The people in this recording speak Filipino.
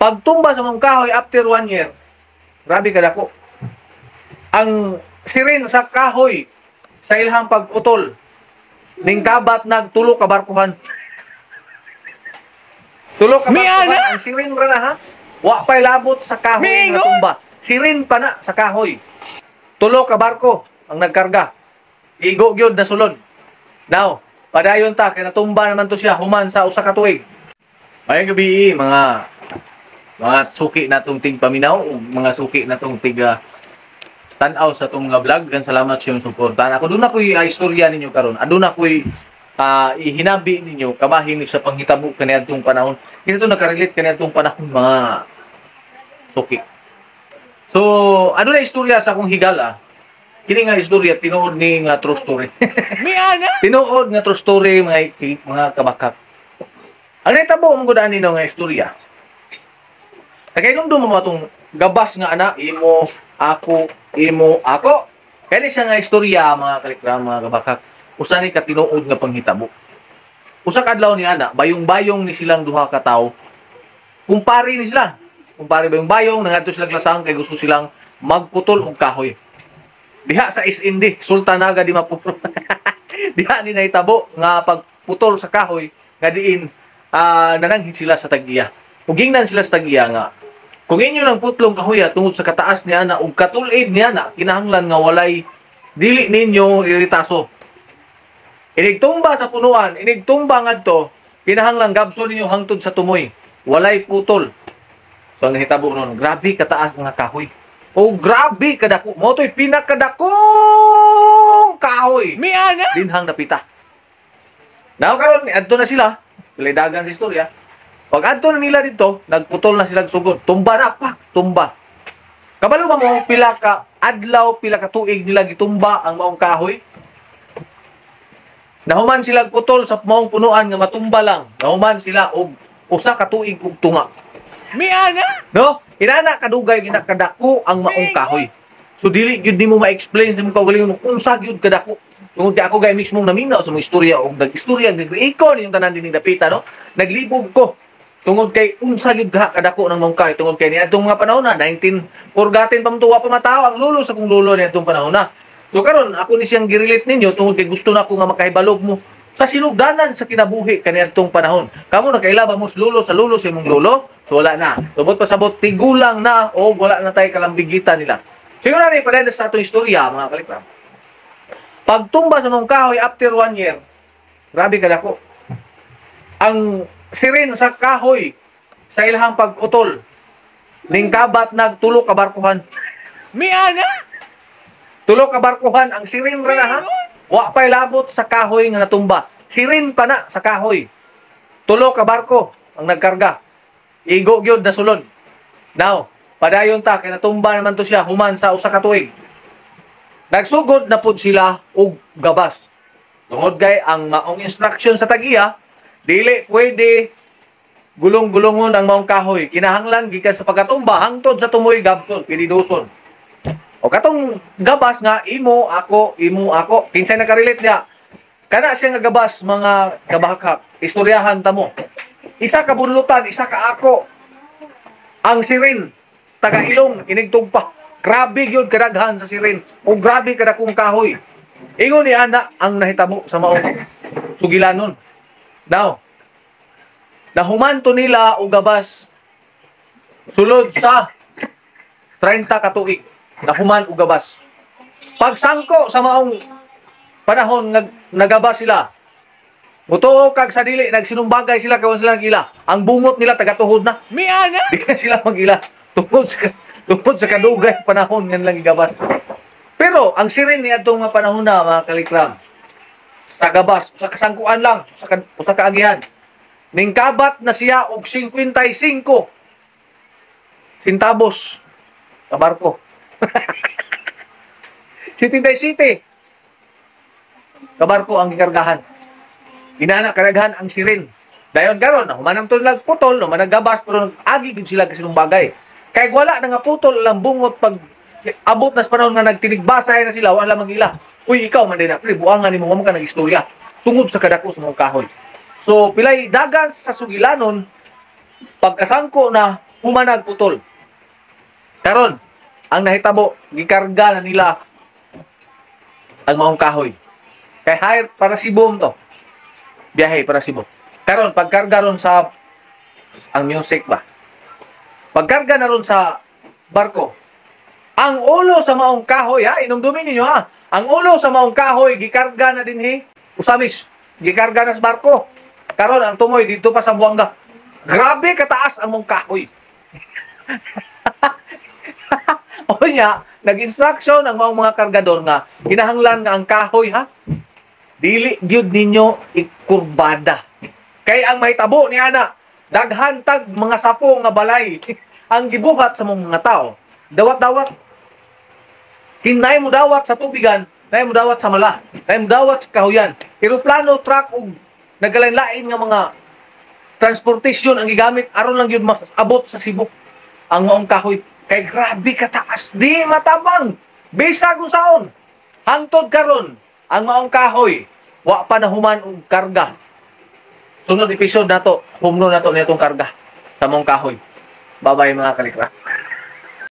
Pagtumba sa mong kahoy after 1 year, grabe ka dako. Ang sirin sa kahoy sa ilhang pagputol ning kabat nagtulo ka barkuhan. Tulo ka barkuhan ang sirin ra na ha. Wa pay labot sa kahoy nga tumba. Sirin pa na sa kahoy. Tulo ka barko ang nagkarga. Igo gyud na sulod. Now, padayon ta kay natumba naman to siya human sa usa ka tuig. Mayong gabi mga suki natong tig paminaw, mga suki natong tiga tan-aw sa tong nga vlog. Gan salamat sa iyong suporta. Ako doon ako'y istorya ninyo karon. Adun ako'y ihinabi ninyo kabahin sa panghitabo kaniadtong panahon. Kini to nakarelate kaniadtong panahon mga suki. So, ano na istorya sa akong higala? Kini nga istorya tinuod ni nga true story. Tinuod nga true story mga kabakak. Ang nitabo mong gudaan nino nga istorya. Nagkainumdum mo itong gabas nga ana, imo, ako. Kaya siya nga istorya, mga kalikram, mga kabakak. Usa ni katinuod nga panghitabo. Usa kadlaw ni ana, bayong-bayong ni silang duha ka tawo. Kumpari ni sila. Kumpari bayong-bayong, nangadto silang lasang kay gusto silang magputol og kahoy. Diha sa SND, Sultanaga di Mapuro. Diha ni nahitabo nga pagputol sa kahoy, nga diin nananghid sila sa tagiya. Ug gingnan sila sa tagiya nga kung inyo nang putlong kahoy tungod sa kataas niya na ug katulid niya na kinahanglan nga walay dili ninyo iritaso. Inigtumba sa punuan, inigtumba ngadto, kinahanglan gabson ninyo hangtod sa tumoy. Walay putol. So nahitabo ron, grabe kataas nga kahoy. O grabe kadako, mo to'y pinakadakong kahoy. Dinhang napita. Now karon adto na sila, dagan sa istorya. Pag adto na nila dito, nagputol na sila sugod. Tumba na pa, tumba. Kabalo ba mo pila ka adlaw, pila ka tuig nila gitumba ang maong kahoy? Nahuman sila putol sa maong punuan nga matumba lang. Nahuman sila og usa ka tuig ug tunga. No? Inana kadugay ginakadako ang maong kahoy. So dili gyud nimo ma-explain sa mga kaugalingon kung sa gyud kadako. Tungod kay ako gay mismo naminaw sa mga istorya o nag-istorya nag-iko yung tanan dining dapita no. Naglibog ko tungod kay unsa gyud kadako ng maong kahoy tungod kay niadtong mga panahon na 19 purgatin pamtuwa pa mataw ang lulo sa kong lulo niadtong panahon na. So karon ako ni siyang girelate ninyo tungod kay gusto na ko nga makahibalog mo sa sinugdanan sa kinabuhi kaniadtong panahon. Kamo nakailaba mo sa lulo sa imong lulo. So wala na. Tubot pasabot tigulang na o wala na tay kalambigitan nila. Siguro na rin pala sa atong istorya mga kalikram. Pagtumba sa mong kahoy after 1 year, grabe ka dako. Ang sirin sa kahoy sa ilhang pagputol ning kabat nagtulo ka barkuhan. Tulo ka barkuhan ang sirin ra na ha. Wa pay labot sa kahoy nga natumba. Sirin pa na sa kahoy. Tulo ka barko ang nagkarga. Igo gyud na sulod. Now, padayon ta kay natumba naman to siya human sa usa ka tuig. Nagsugod na pud sila og gabas. Tungod kay ang maong instruction sa tagiya, dili pwede gulong-gulongon ang maong kahoy. Kinahanglan gikan sa pagkatumba hangtod sa tumoy gabson, piniduson. O katong gabas nga imo ako, kinsay nakarelate niya. Kana siya nga gabas mga kabahakak. Istoryahan ta mo. Isa ka bunlutan, isa ka ako. Ang sirin taga Ilong inigtugpa. Grabe gyud kadaghan sa sirin. O grabe kadakong kahoy. Ingon ni ana ang nahitabo sa maong sugilanon. Now, nahuman to nila og gabas sulod sa 30 ka tuig. Nahuman og gabas. Pagsangko sa maong panahon nagabas sila. Mutuo kag sa dili nagsinumbagay sila kay sila nagila. Ang bungot nila taga-tuhod na. Di ka sila magila. Tungod sa kadugay panahon nga lang igabas. Pero ang sirin ni atong mga panahon na mga kalikram sa gabas, sa kasangkuan lang, sa kaagihan. Ning kabat na siya og 55 centavos sa barko. 77 kabarko ang gikargahan. Inana karaghan ang sirin. Dayon karon humanam to nagputol, no managabas pero agi gid sila kasi nung bagay. Kay wala na nga putol lang bungot pag abot na sa panahon nga nagtinigbasay na sila wala magila. Uy ikaw man din na buangan nimo mo ka nagistorya tungod sa kadako sa mga kahoy. So pilay dagan sa sugilanon pagkasangko na humanag putol. Karon, ang nahitabo, gikarga na nila ang maong kahoy. Kay hire para Cebu to. Biyahe para Cebu. Karon, pagkarga ron sa ang music ba? Pagkarga na ron sa barko, ang ulo sa maong kahoy, ha? Inumdumin ninyo, ha? Ang ulo sa maong kahoy, gikarga na din, usamis. Gikarga na sa barko. Karon, ang tumoy dito pa sa Buanga. Grabe kataas ang maong kahoy. O niya, nag-instruction ang mga kargador nga, kinahanglan nga ang kahoy, ha? Dili gyud ninyo ikurbada. Kay ang mahitabo ni ana, daghan tag mga sapo nga balay ang gibuhat sa mga tao. Dawat-dawat. Hinay mo dawat sa tubigan, nay mo dawat sa mala, nay mo dawat sa kahoyan. Eroplano, truck ug nagalain-lain nga mga transportasyon ang gigamit aron lang gyud mas abot sa Cebu ang maong kahoy. Kay grabe kataas, di matabang. Bisag kung saon. Hangtod karon ang maong kahoy, wa pa nahuman og karga. Sunod episode nato, humno nato nitong karga sa maong kahoy. Bye-bye mga kalikra.